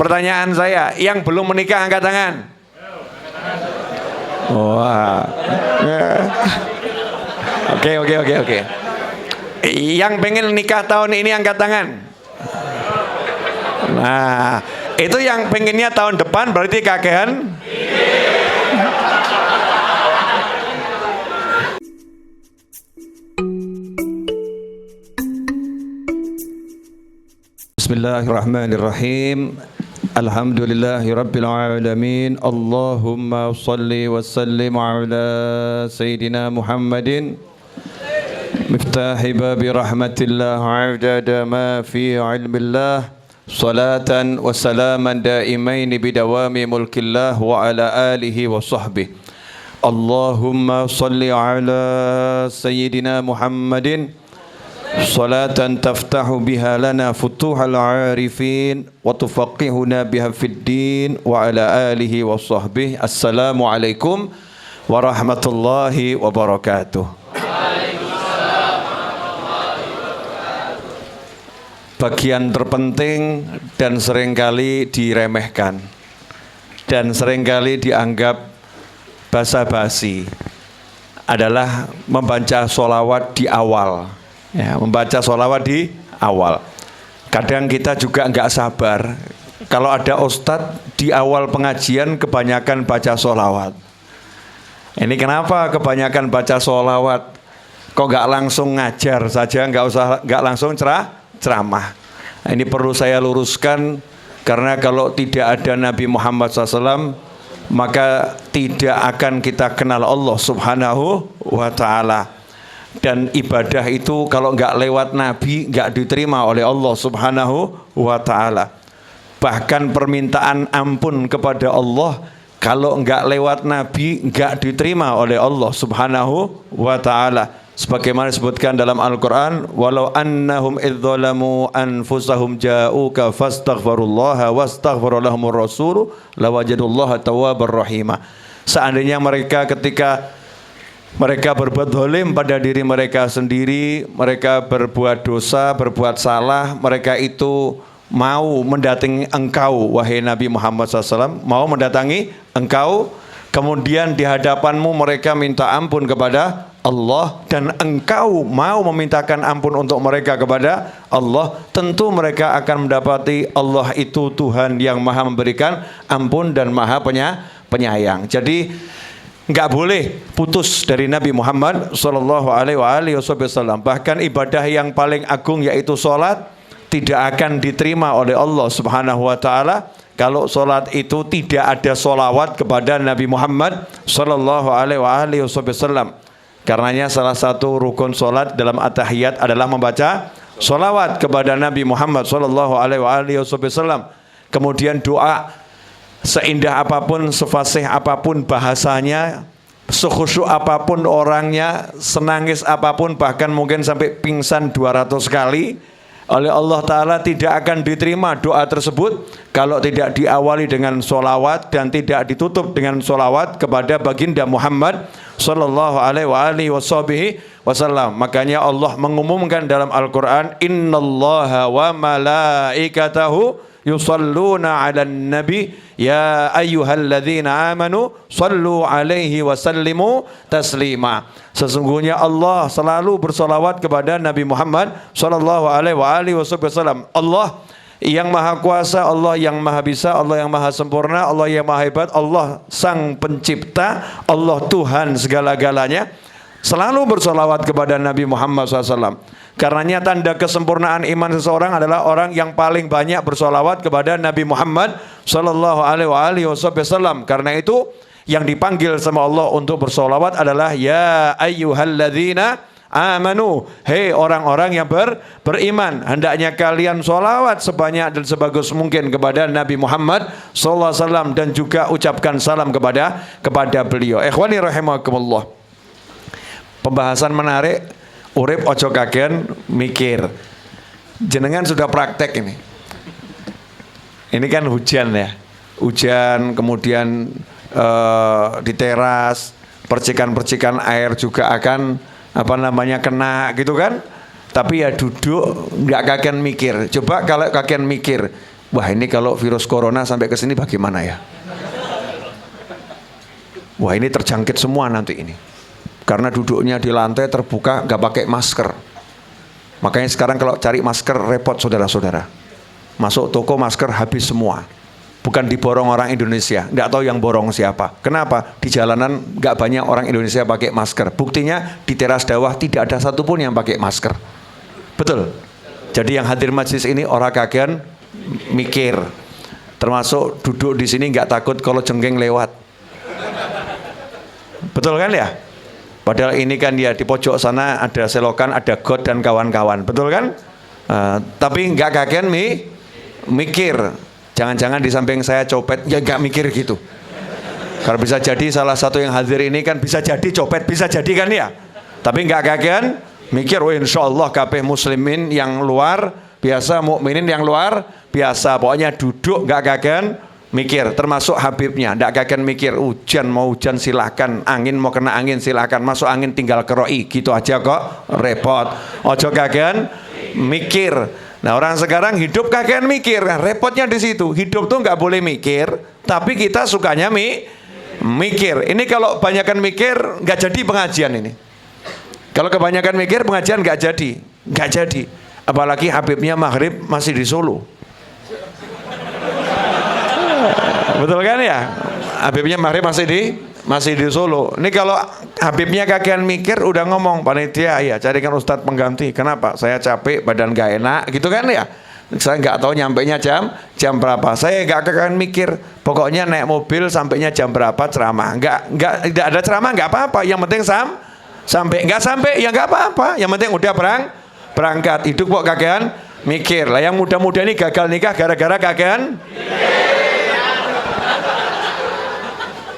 Pertanyaan saya, yang belum menikah angkat tangan. Wah. Oke. Yang pengen nikah tahun ini angkat tangan. Nah, itu yang pengennya tahun depan berarti kakehan. Bismillahirrahmanirrahim. Alhamdulillahirabbil alamin. Allahumma shalli wa sallim ala sayyidina Muhammadin miftahi babi rahmatillah adada ma fi ilmillah salatan wa salaman daimaini bidawami mulkillah wa ala alihi wa sahbihi. Allahumma shalli ala sayyidina Muhammadin salatan taftahu biha lana futuhal arifin wa tufaqihuna biha fid din wa ala alihi wa sahbihi. Assalamualaikum warahmatullahi wabarakatuh. Bagian terpenting dan seringkali diremehkan dan seringkali dianggap basa-basi adalah membaca sholawat di awal. Ya, membaca sholawat di awal. Kadang kita juga nggak sabar. Kalau ada ustadz di awal pengajian kebanyakan baca sholawat. Ini kenapa kebanyakan baca sholawat? Kok nggak langsung ngajar saja, nggak langsung ceramah. Ini perlu saya luruskan karena kalau tidak ada Nabi Muhammad SAW maka tidak akan kita kenal Allah Subhanahu wa Ta'ala. Dan ibadah itu kalau nggak lewat Nabi nggak diterima oleh Allah Subhanahu wa Ta'ala. Bahkan permintaan ampun kepada Allah kalau nggak lewat Nabi nggak diterima oleh Allah Subhanahu wa Ta'ala. Sebagaimana disebutkan dalam Al-Quran, walau annahum idzalamu anfusahum ja'uka fastaghfirullaha wastaghfirulahumur rasulu lawajadullaha tawwabar rahimah. Seandainya mereka ketika mereka berbuat zalim pada diri mereka sendiri, mereka berbuat dosa, berbuat salah, mereka itu mau mendatangi engkau, wahai Nabi Muhammad SAW, mau mendatangi engkau, kemudian di hadapanmu mereka minta ampun kepada Allah, dan engkau mau memintakan ampun untuk mereka kepada Allah, tentu mereka akan mendapati Allah itu Tuhan yang maha memberikan ampun dan maha penyayang. Jadi nggak boleh putus dari Nabi Muhammad Sallallahu Alaihi Wasallam. Bahkan ibadah yang paling agung yaitu sholat tidak akan diterima oleh Allah Subhanahu Wa Taala kalau sholat itu tidak ada sholawat kepada Nabi Muhammad Sallallahu Alaihi Wasallam. Karenanya salah satu rukun sholat dalam at-tahiyat adalah membaca sholawat kepada Nabi Muhammad Sallallahu Alaihi Wasallam. Kemudian doa. Seindah apapun, sefasih apapun bahasanya, sekhusyuk apapun orangnya, senangis apapun, bahkan mungkin sampai pingsan 200 kali, oleh Allah Ta'ala tidak akan diterima doa tersebut kalau tidak diawali dengan sholawat dan tidak ditutup dengan sholawat kepada baginda Muhammad Sallallahu Alaihi Wasallam. Makanya Allah mengumumkan dalam Al-Quran, Innallaha wa malaikatahu yusalluna ala nabi ya ayyuhalladzina amanu sallu alaihi wa sallimu taslima. Sesungguhnya Allah selalu bersolawat kepada Nabi Muhammad sallallahu alaihi wasallam. Allah yang maha kuasa, Allah yang maha bisa, Allah yang maha sempurna, Allah yang maha hebat, Allah sang pencipta, Allah Tuhan segala-galanya, selalu bersolawat kepada Nabi Muhammad SAW. Karenanya tanda kesempurnaan iman seseorang adalah orang yang paling banyak bersolawat kepada Nabi Muhammad Sallallahu Alaihi Wasallam. Karena itu yang dipanggil sama Allah untuk bersolawat adalah ya ayyuhalladzina amanu, hei orang-orang yang beriman, hendaknya kalian solawat sebanyak dan sebagus mungkin kepada Nabi Muhammad Sallallahu Alaihi Wasallam dan juga ucapkan salam kepada beliau. Ikhwani rahimakumullah. Pembahasan menarik. Urip ojo kagen mikir. Jenengan sudah praktek ini. Ini kan hujan ya. Hujan kemudian di teras, percikan-percikan air juga akan kena gitu kan. Tapi ya duduk nggak kagen mikir. Coba kalau kagen mikir, Wah, ini kalau virus corona sampai ke sini bagaimana ya? Wah, ini terjangkit semua nanti ini. Karena duduknya di lantai terbuka, nggak pakai masker. Makanya sekarang kalau cari masker repot saudara-saudara. Masuk toko masker habis semua. Bukan diborong orang Indonesia, nggak tahu yang borong siapa. Kenapa? Di jalanan nggak banyak orang Indonesia pakai masker. Buktinya di teras dakwah tidak ada satupun yang pakai masker. Betul. Jadi yang hadir majlis ini orang kagian mikir. Termasuk duduk di sini nggak takut kalau jengking lewat. Betul kan ya? Padahal ini kan ya di pojok sana ada selokan, ada got dan kawan-kawan. Betul kan? Tapi nggak kagian mikir. Jangan-jangan di samping saya copet, ya nggak mikir gitu. Karena bisa jadi salah satu yang hadir ini kan bisa jadi copet, bisa jadi kan ya. Tapi nggak kagian mikir, oh insya Allah kabeh muslimin yang luar biasa, mukminin yang luar biasa. Pokoknya duduk nggak kagian mikir, termasuk Habibnya nggak kagian mikir. Hujan mau hujan silahkan, angin mau kena angin silahkan, masuk angin tinggal keroi gitu aja kok, repot. Ojo kagian mikir. Nah, orang sekarang hidup kagian mikir. Repotnya di situ. Hidup tuh nggak boleh mikir, tapi kita sukanya mikir. Ini kalau kebanyakan mikir nggak jadi pengajian ini. Kalau kebanyakan mikir pengajian nggak jadi. Apalagi Habibnya maghrib masih di Solo. Betul kan ya? Habibnya maghrib masih di Solo. Ini kalau Habibnya kagian mikir udah ngomong panitia ya carikan ustadz pengganti. Kenapa? Saya capek, badan gak enak gitu kan ya. Saya nggak tahu nyampainya jam berapa. Saya nggak kagian mikir. Pokoknya naik mobil sampainya jam berapa ceramah. Nggak ada ceramah nggak apa-apa. Yang penting sampai nggak sampai ya nggak apa-apa. Yang penting udah berangkat. Hidup kok kagian mikir. Lah yang muda-muda ini gagal nikah gara-gara kagian.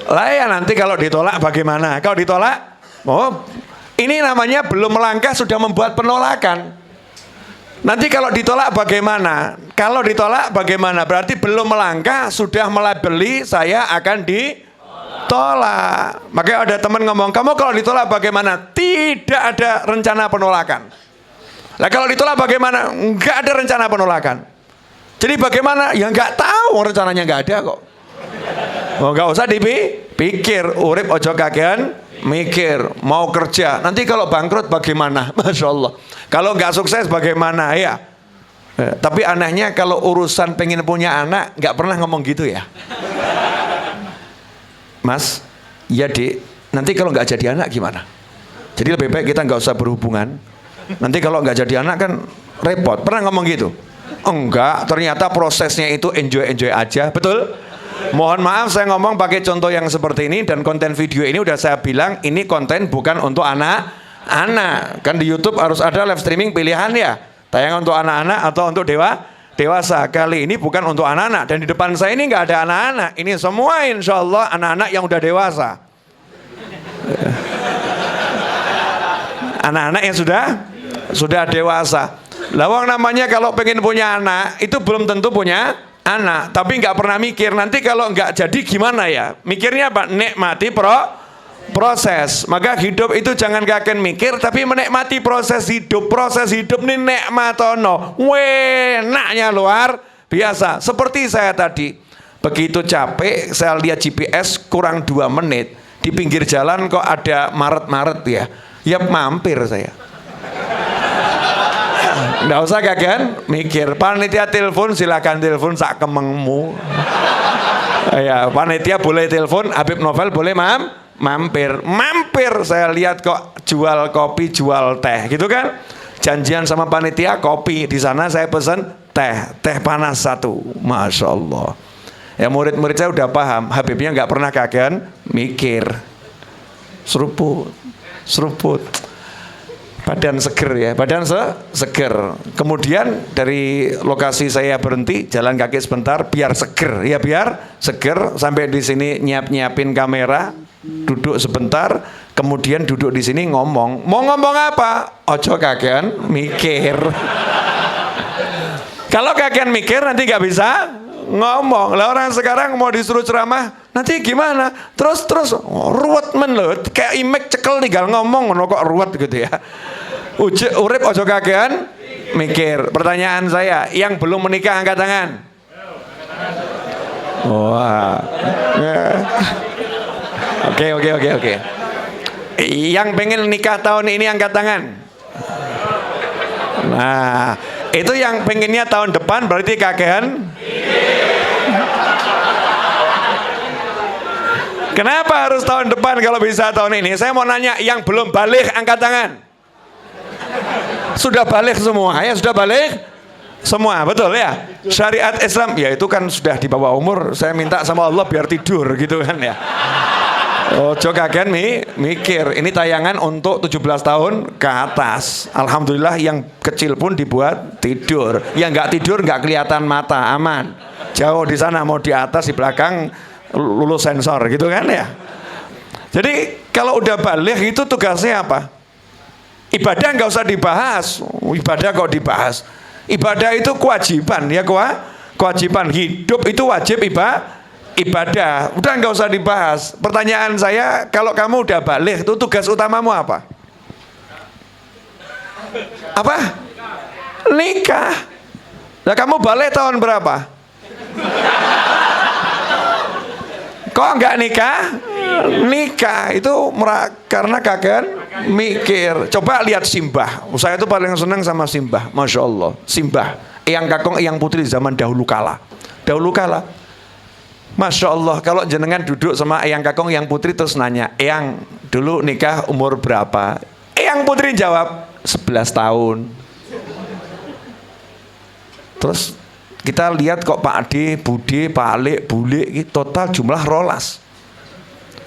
Lah ya nanti kalau ditolak bagaimana? Kalau ditolak, ini namanya belum melangkah sudah membuat penolakan. Nanti kalau ditolak bagaimana? Kalau ditolak bagaimana? Berarti belum melangkah sudah melabeli saya akan ditolak. Makanya ada teman ngomong, kamu kalau ditolak bagaimana? Tidak ada rencana penolakan. Lah kalau ditolak bagaimana? Enggak ada rencana penolakan. Jadi bagaimana? Ya enggak tahu, rencananya enggak ada kok. Nggak usah dipikir, urip ojo kagian mikir, mau kerja. Nanti kalau bangkrut bagaimana? Masya Allah. Kalau nggak sukses bagaimana ya? Tapi anehnya kalau urusan pengen punya anak nggak pernah ngomong gitu ya. Mas, ya Dik, nanti kalau nggak jadi anak gimana? Jadi lebih baik kita nggak usah berhubungan. Nanti kalau nggak jadi anak kan repot. Pernah ngomong gitu? Enggak, ternyata prosesnya itu enjoy aja, betul? Mohon maaf saya ngomong pakai contoh yang seperti ini dan konten video ini udah saya bilang ini konten bukan untuk anak-anak. Kan di YouTube harus ada live streaming pilihan ya. Tayangan untuk anak-anak atau untuk dewasa. Kali ini bukan untuk anak-anak dan di depan saya ini nggak ada anak-anak. Ini semua insya Allah anak-anak yang udah dewasa. Anak-anak yang sudah dewasa. Lawang namanya kalau pengen punya anak itu belum tentu punya anak, tapi nggak pernah mikir nanti kalau nggak jadi gimana ya. Mikirnya apa? Nikmati proses. Maka hidup itu jangan kaken mikir, tapi menikmati proses hidup. Proses hidup ini nikmatono, enaknya luar biasa. Seperti saya tadi, begitu capek saya lihat GPS kurang 2 menit di pinggir jalan kok ada Maret ya mampir saya. Nggak usah kagian mikir. Panitia telepon silakan telepon sak kemengmu. Ya, panitia boleh telepon, Habib Novel boleh mampir. Saya lihat kok jual kopi, jual teh, gitu kan? Janjian sama panitia kopi, di sana saya pesan teh panas 1. Masya Allah. Ya murid-murid saya udah paham. Habibnya nggak pernah kagian mikir. Seruput. Badan seger ya, badan seger. Kemudian dari lokasi saya berhenti, jalan kaki sebentar, biar seger. Sampai di sini nyiapin kamera, duduk sebentar, kemudian duduk di sini ngomong. Mau ngomong apa? Ojo kagian mikir. Kalau kagian mikir nanti nggak bisa ngomong. Lah orang sekarang mau disuruh ceramah, nanti gimana? Terus ruwet loh, kayak imek cekel tinggal ngomong, kok ruwet gitu ya. Urip ojo kagian mikir. Pertanyaan saya, yang belum menikah angkat tangan. Wah. Oke. Yang pengen nikah tahun ini angkat tangan. Nah, itu yang pengennya tahun depan berarti kakehan. Kenapa harus tahun depan kalau bisa tahun ini? Saya mau nanya, yang belum balik angkat tangan. Sudah balik semua? Ya sudah balik semua, betul ya? Syariat Islam, ya itu kan sudah di bawah umur. Saya minta sama Allah biar tidur gitu kan ya. Ojo kagen mikir. Ini tayangan untuk 17 tahun ke atas. Alhamdulillah yang kecil pun dibuat tidur. Yang nggak tidur nggak kelihatan mata, aman. Jauh di sana, mau di atas, di belakang lulus sensor gitu kan ya. Jadi kalau udah balik itu tugasnya apa? Ibadah nggak usah dibahas. Ibadah kok dibahas? Ibadah itu kewajiban ya, kewajiban hidup itu wajib ibadah. Udah nggak usah dibahas. Pertanyaan saya, kalau kamu udah balik itu tugas utamamu apa? Apa? Nikah. Nah, kamu balik tahun berapa? Kok nggak nikah? Nikah itu karena kaget mikir. Coba lihat Simbah. Saya itu paling senang sama Simbah, masya Allah. Simbah, eyang kakung, eyang putri zaman dahulu kala. Masya Allah, kalau jenengan duduk sama eyang kakung, eyang putri terus nanya, eyang dulu nikah umur berapa? Eyang putri jawab 11 tahun. Terus kita lihat kok Pak Ade, Bude, Pak Alik, Bule, total jumlah rolas.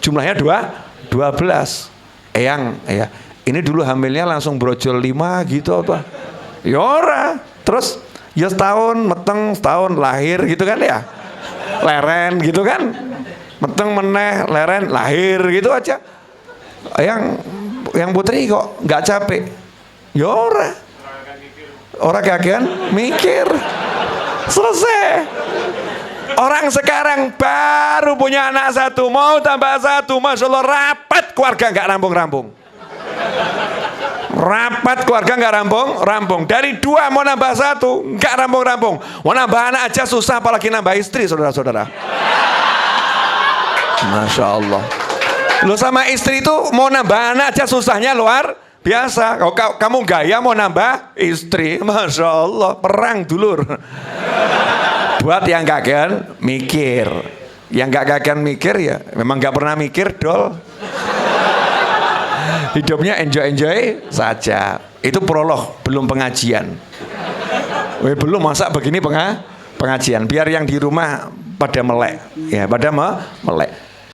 Jumlahnya 12. Eyang, ya. Ini dulu hamilnya langsung brojol 5 gitu apa? Yora. Terus ya setahun, meteng, setahun lahir gitu kan ya. Leren gitu kan. Meteng meneh, leren, lahir gitu aja. Yang putri kok nggak capek? Yora. Orang kagian mikir. Selesai. Orang sekarang baru punya anak 1, mau tambah 1, masya Allah, rapat keluarga nggak rampung-rampung. Rapat keluarga nggak rampung. Dari 2 mau nambah 1 nggak rampung-rampung. Mau nambah anak aja susah, apalagi nambah istri, saudara-saudara. Masya Allah. Lo sama istri itu mau nambah anak aja susahnya luar biasa. Kalau kamu gaya mau nambah istri, masya Allah, perang dulur. Buat yang gagal mikir, yang gak gagal mikir ya memang gak pernah mikir dol. Hidupnya enjoy saja. Itu prolog, belum pengajian. Belum, masa begini pengajian. Biar yang di rumah pada melek, ya pada melek.